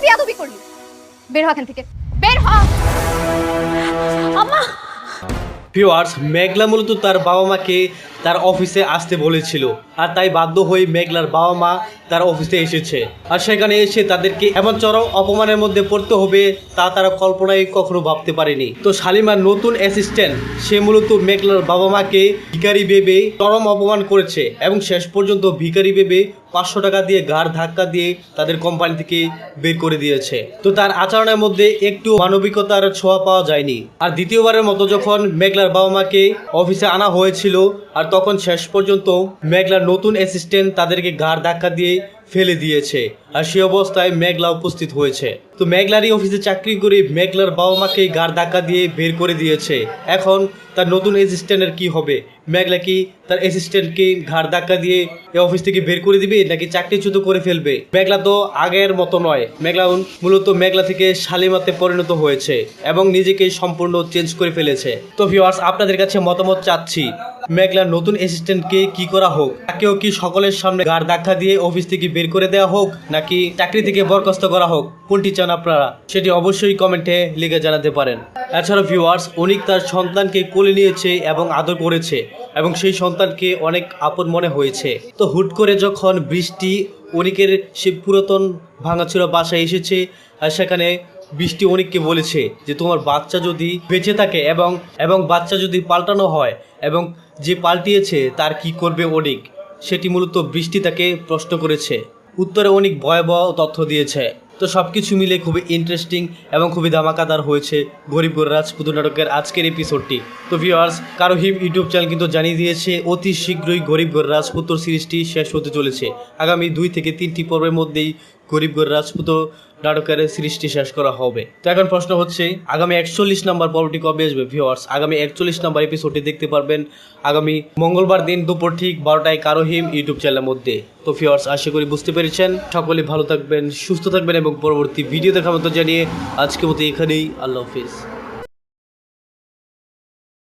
বিয়াদবি করলি? বের হ এখান থেকে, বের হ। আম্মা। ভিউয়ার্স, মেঘলা মূলত তার বাবা মাকে তার অফিসে আসতে বলেছিল, আর তাই বাধ্য হয়ে মেঘলার বাবা মা তার অফিসে এসেছে। আর সেখানে এসে তাদেরকে এমন চরম অপমানের মধ্যে পড়তে হবে তা তারা কল্পনায় কখনো ভাবতে পারেনি। তো শালিমার নতুন অ্যাসিস্ট্যান্ট সে মূলত মেঘলার বাবা মাকে ভিখারি ভেবে চরম অপমান করেছে এবং শেষ পর্যন্ত ভিখারি ভেবে 500 টাকা দিয়ে ঘাড় ধাক্কা দিয়ে তাদের কোম্পানি থেকে বের করে দিয়েছে। তো তার আচরণের মধ্যে একটু মানবিকতার ছোঁয়া পাওয়া যায়নি। আর দ্বিতীয়বারের মতো যখন মেঘলার বাবা মাকে অফিসে আনা হয়েছিল, আর তখন শেষ পর্যন্ত মেঘলার নতুন অ্যাসিস্ট্যান্ট তাদেরকে ঘাড় ধাক্কা দিয়ে ফেলে দিয়েছে, আর সে অবস্থায় মেঘলা উপস্থিত হয়েছে। তো মেঘলারই অফিসে চাকরি করে মেঘলার বাবা মাকে ঘাড় ধাক্কা দিয়ে বের করে দিয়েছে। এখন তার নতুন অ্যাসিস্ট্যান্টের কি হবে? মেঘলা কি তার অ্যাসিস্ট্যান্টকে ঘাড় ধাক্কা দিয়ে এই অফিস থেকে বের করে দিবে, নাকি চাকরিচ্যুত করে ফেলবে? মেঘলা তো আগের মতো নয়, মেঘলা মূলত মেঘলা থেকে শালিমাতে পরিণত হয়েছে এবং নিজেকে সম্পূর্ণ চেঞ্জ করে ফেলেছে। তো ভিউয়ার্স, আপনাদের কাছে মতামত চাচ্ছি, মেঘলার নতুন অ্যাসিস্ট্যান্টকে কি করা হোক? তাকেও কি সকলের সামনে ঘাড় ধাক্কা দিয়ে অফিস থেকে বের করে দেওয়া হোক, নাকি চাকরি থেকে বরখাস্ত করা হোক? কোনটি চান আপনারা? সেটি অবশ্যই কমেন্টে লিখে জানাতে পারেন। এছাড়া ভিউয়ার্স, অনিক তার সন্তানকে কোলে নিয়েছে এবং আদর করেছে এবং সেই সন্তানকে অনেক আপন মনে হয়েছে। তো হুট করে যখন বৃষ্টি অনিকের সে পুরাতন ভাঙাচোরা বাসায় এসেছে, আর সেখানে বৃষ্টি অনিককে বলেছে যে তোমার বাচ্চা যদি বেঁচে থাকে এবং বাচ্চা যদি পাল্টানো হয় এবং যে পাল্টিয়েছে তার কি করবে অনিক, সেটি মূলত বৃষ্টি তাকে প্রশ্ন করেছে। উত্তরে অনিক ভয়াবহ তথ্য দিয়েছে। তো সব কিছু মিলে খুবই ইন্টারেস্টিং এবং খুবই ধামাকাদার হয়েছে গরিব ঘর রাজপুত নাটকের আজকের এপিসোডটি। তো ভিউয়ার্স, কারোহিম ইউটিউব চ্যানেল কিন্তু জানিয়ে দিয়েছে অতি শীঘ্রই গরিব ঘর রাজপুত সিরিজটি শেষ হতে চলেছে। আগামী 2 থেকে 3টি পর্বের মধ্যেই গরিব ঘর রাজপুত নাটকের সিরিজটি শেষ করা হবে। তো এখন প্রশ্ন হচ্ছে, আগামী 41 নম্বর পর্বটি কবে আসবে? ভিউয়ার্স, আগামী 41 নম্বর এপিসোডটি দেখতে পারবেন আগামী মঙ্গলবার দিন দুপুর ঠিক 12টায় কারোহিম ইউটিউব চ্যানেলের মধ্যে। তো ভিউয়ার্স, আশা করি বুঝতে পেরেছেন। সকলে ভালো থাকবেন, সুস্থ থাকবেন এবং পরবর্তী ভিডিও দেখার মতো জানিয়ে আজকের মতো এখানেই আল্লাহ হাফিজ।